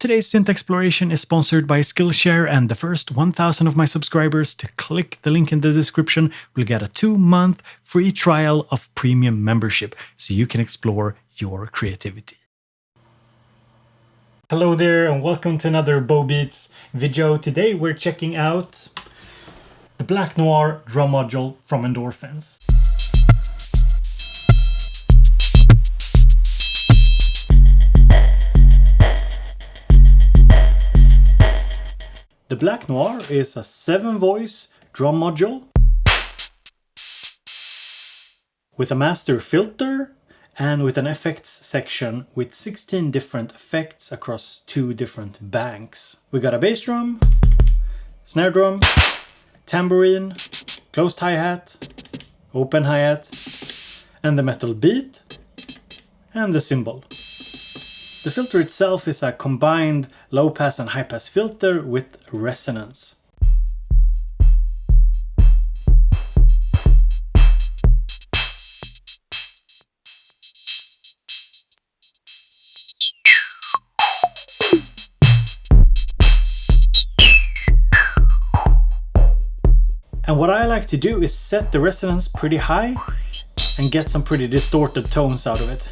Today's synth exploration is sponsored by Skillshare, and the first 1,000 of my subscribers to click the link in the description will get a 2-month free trial of premium membership, so you can explore your creativity. Hello there, and welcome to another BoBeats video. Today we're checking out the Black Noir drum module from Endorphins. The Black Noir is a 7-voice drum module with a master filter and with an effects section with 16 different effects across 2 different banks. We got a bass drum, snare drum, tambourine, closed hi-hat, open hi-hat, and the metal beat, and the cymbal. The filter itself is a combined low-pass and high-pass filter with resonance. And what I like to do is set the resonance pretty high and get some pretty distorted tones out of it.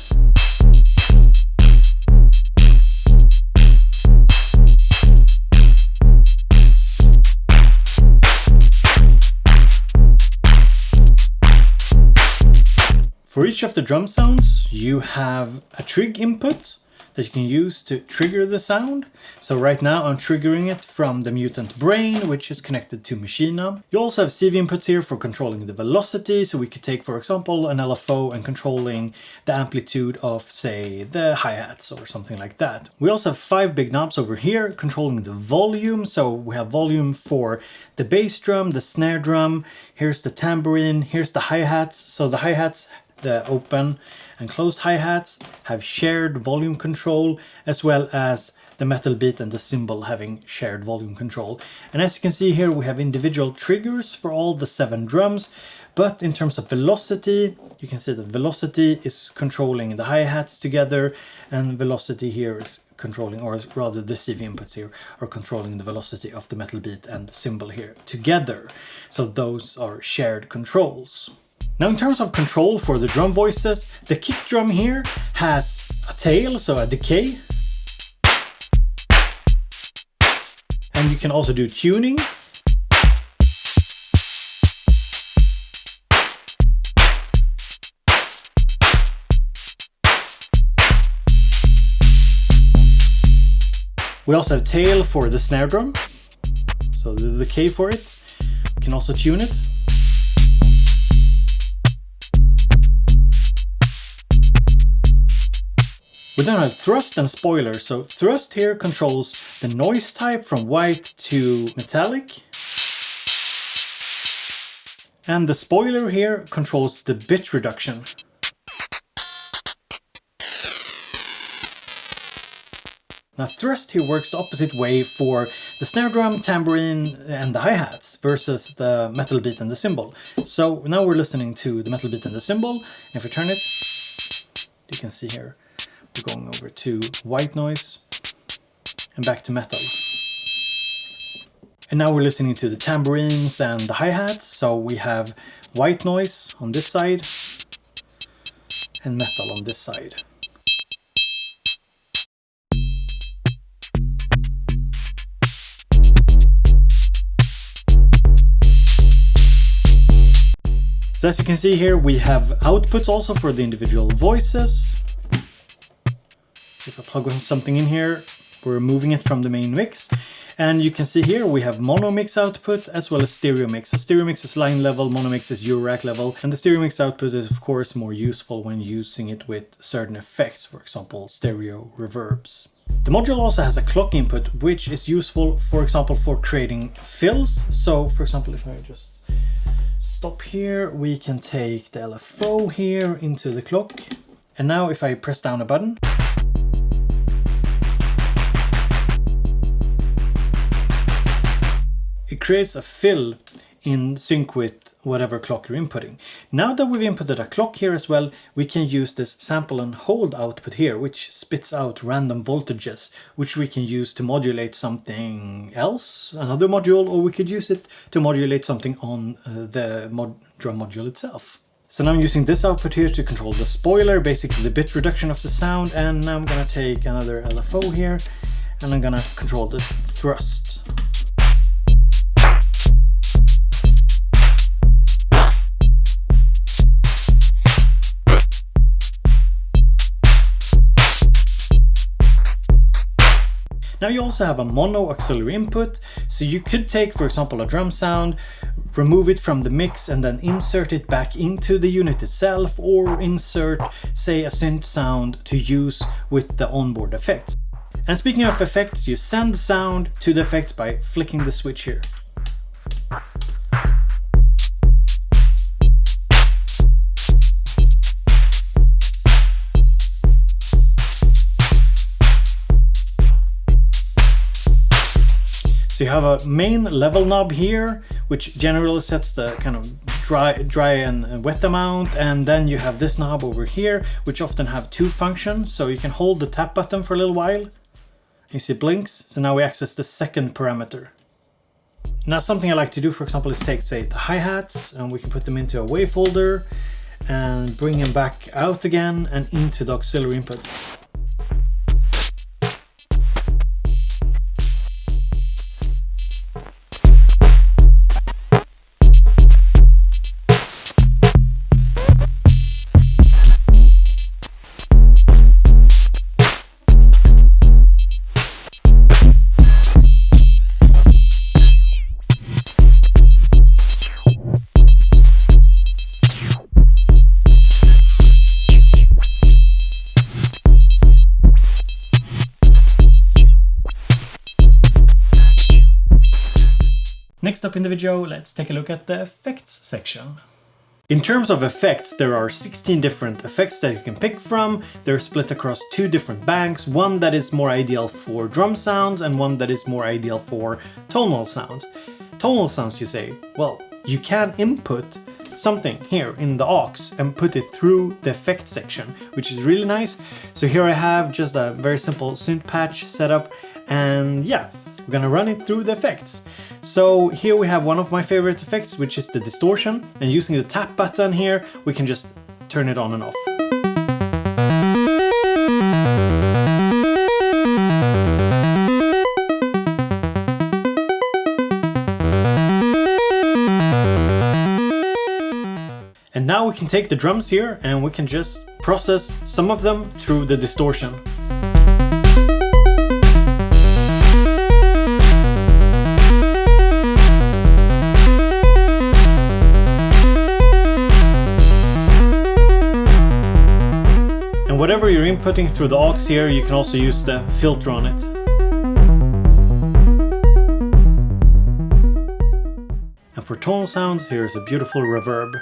For each of the drum sounds, you have a trig input that you can use to trigger the sound. So right now I'm triggering it from the Mutant Brain, which is connected to Machina. You also have CV inputs here for controlling the velocity. So we could take, for example, an LFO and controlling the amplitude of, say, the hi-hats or something like that. We also have 5 big knobs over here controlling the volume. So we have volume for the bass drum, the snare drum, here's the tambourine, here's the hi-hats. So the hi-hats, the open and closed hi-hats, have shared volume control, as well as the metal beat and the cymbal having shared volume control. And as you can see here, we have individual triggers for all the 7 drums, but in terms of velocity, you can see that velocity is controlling the hi-hats together, and velocity here is controlling, or rather the CV inputs here are controlling the velocity of the metal beat and the cymbal here together. So those are shared controls. Now in terms of control for the drum voices, the kick drum here has a tail, so a decay. And you can also do tuning. We also have tail for the snare drum, so the decay for it. You can also tune it. We then have thrust and spoiler. So thrust here controls the noise type from white to metallic. And the spoiler here controls the bit reduction. Now thrust here works the opposite way for the snare drum, tambourine and the hi-hats versus the metal beat and the cymbal. So now we're listening to the metal beat and the cymbal. And if we turn it, you can see here, we're going over to white noise and back to metal. And now we're listening to the tambourines and the hi-hats. So we have white noise on this side and metal on this side. So as you can see here, we have outputs also for the individual voices. If I plug something in here, we're removing it from the main mix. And you can see here we have mono mix output as well as stereo mix. So stereo mix is line level, mono mix is eurorack level. And the stereo mix output is of course more useful when using it with certain effects, for example, stereo reverbs. The module also has a clock input, which is useful, for example, for creating fills. So for example, if I just stop here, we can take the LFO here into the clock. And now if I press down a button, it creates a fill in sync with whatever clock you're inputting. Now that we've inputted a clock here as well, we can use this sample and hold output here, which spits out random voltages, which we can use to modulate something else, another module, or we could use it to modulate something on the drum module itself. So now I'm using this output here to control the spoiler, basically the bit reduction of the sound, and now I'm gonna take another LFO here, and I'm gonna control the thrust. Now you also have a mono auxiliary input, so you could take, for example, a drum sound, remove it from the mix and then insert it back into the unit itself, or insert, say, a synth sound to use with the onboard effects. And speaking of effects, you send the sound to the effects by flicking the switch here. So you have a main level knob here, which generally sets the kind of dry and wet amount, and then you have this knob over here, which often have two functions. So you can hold the tap button for a little while. You see it blinks, so now we access the second parameter. Now something I like to do, for example, is take, say, the hi-hats, and we can put them into a wave folder and bring them back out again and into the auxiliary input. Next up in the video, let's take a look at the effects section. In terms of effects, there are 16 different effects that you can pick from. They're split across two different banks, one that is more ideal for drum sounds and one that is more ideal for tonal sounds. Tonal sounds, you say? Well, you can input something here in the aux and put it through the effect section, which is really nice. So here I have just a very simple synth patch setup, and yeah, we're gonna run it through the effects. So here we have one of my favorite effects, which is the distortion, and using the tap button here, we can just turn it on and off. And now we can take the drums here and we can just process some of them through the distortion. Whatever you're inputting through the aux here, you can also use the filter on it. And for tonal sounds, here's a beautiful reverb.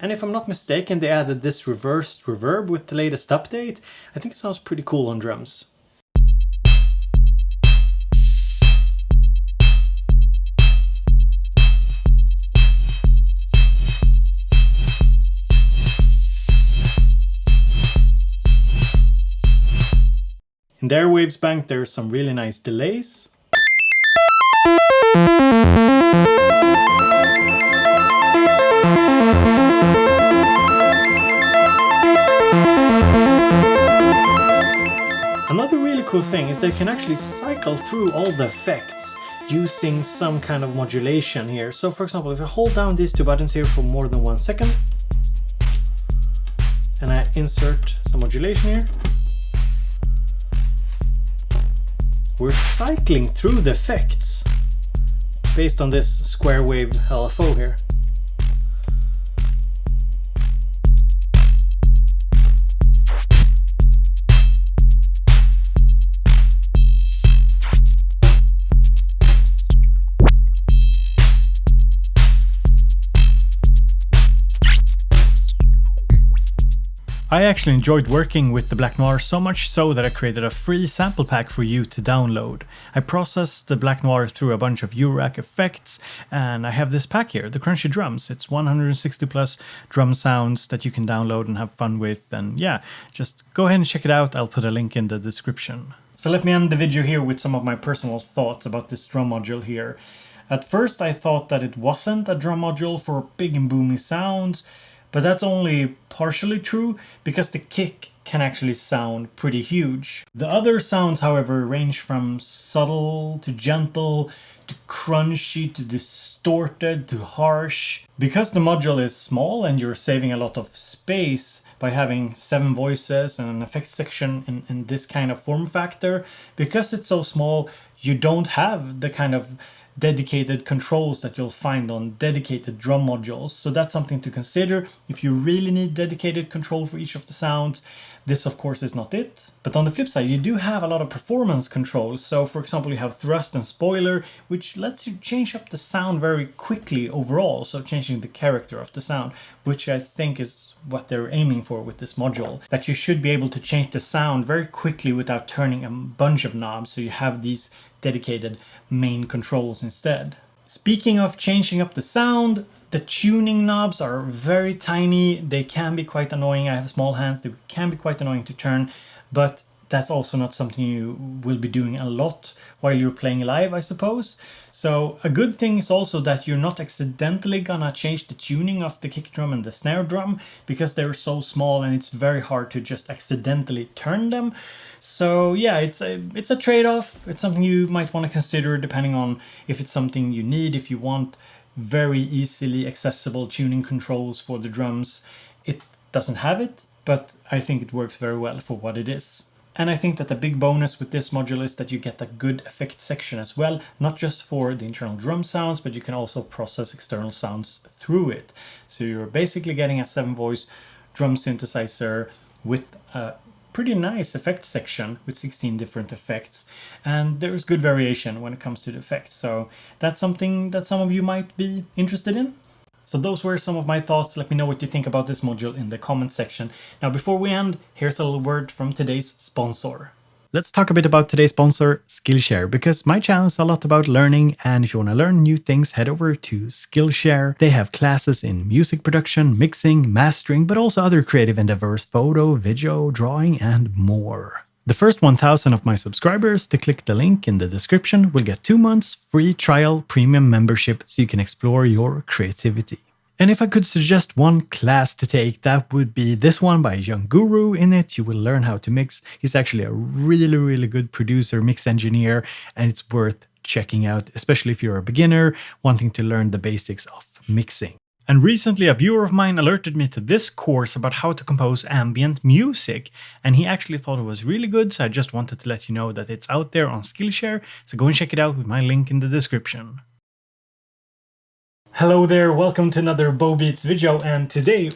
And if I'm not mistaken, they added this reversed reverb with the latest update. I think it sounds pretty cool on drums. In the Airwaves bank, there's some really nice delays. Another really cool thing is that you can actually cycle through all the effects using some kind of modulation here. So for example, if I hold down these two buttons here for more than 1 second, and I insert some modulation here, we're cycling through the effects based on this square wave LFO here. I actually enjoyed working with the Black Noir so much so that I created a free sample pack for you to download. I processed the Black Noir through a bunch of eurorack effects, and I have this pack here, the Crunchy Drums. It's 160 plus drum sounds that you can download and have fun with, and yeah, just go ahead and check it out. I'll put a link in the description. So let me end the video here with some of my personal thoughts about this drum module here. At first I thought that it wasn't a drum module for big and boomy sounds, but that's only partially true because the kick can actually sound pretty huge. The other sounds, however, range from subtle to gentle to crunchy to distorted to harsh. Because the module is small and you're saving a lot of space by having 7 voices and an effects section in this kind of form factor, because it's so small, you don't have the kind of dedicated controls that you'll find on dedicated drum modules. So that's something to consider. If you really need dedicated control for each of the sounds, this of course is not it. But on the flip side, you do have a lot of performance controls. So for example, you have thrust and spoiler, which lets you change up the sound very quickly overall. So changing the character of the sound, which I think is what they're aiming for with this module. That you should be able to change the sound very quickly without turning a bunch of knobs. So you have these dedicated main controls instead. Speaking of changing up the sound, the tuning knobs are very tiny. They can be quite annoying. I have small hands. They can be quite annoying to turn, but that's also not something you will be doing a lot while you're playing live, I suppose. So a good thing is also that you're not accidentally gonna change the tuning of the kick drum and the snare drum because they're so small and it's very hard to just accidentally turn them. So yeah, it's a trade-off. It's something you might want to consider depending on if it's something you need, if you want very easily accessible tuning controls for the drums. It doesn't have it, but I think it works very well for what it is. And I think that the big bonus with this module is that you get a good effect section as well, not just for the internal drum sounds, but you can also process external sounds through it. So you're basically getting a 7-voice drum synthesizer with a pretty nice effect section with 16 different effects, and there's good variation when it comes to the effects. So that's something that some of you might be interested in. So those were some of my thoughts. Let me know what you think about this module in the comment section. Now before we end, here's a little word from today's sponsor. Let's talk a bit about today's sponsor, Skillshare, because my channel is a lot about learning, and if you want to learn new things, head over to Skillshare. They have classes in music production, mixing, mastering, but also other creative endeavors, photo, video, drawing, and more. The first 1,000 of my subscribers to click the link in the description will get 2 months free trial premium membership so you can explore your creativity. And if I could suggest one class to take, that would be this one by a young guru. In it, you will learn how to mix. He's actually a really good producer, mix engineer, and it's worth checking out, especially if you're a beginner wanting to learn the basics of mixing. And recently a viewer of mine alerted me to this course about how to compose ambient music, and he actually thought it was really good, so I just wanted to let you know that it's out there on Skillshare, so go and check it out with my link in the description. Hello there, welcome to another BoBeats video, and today,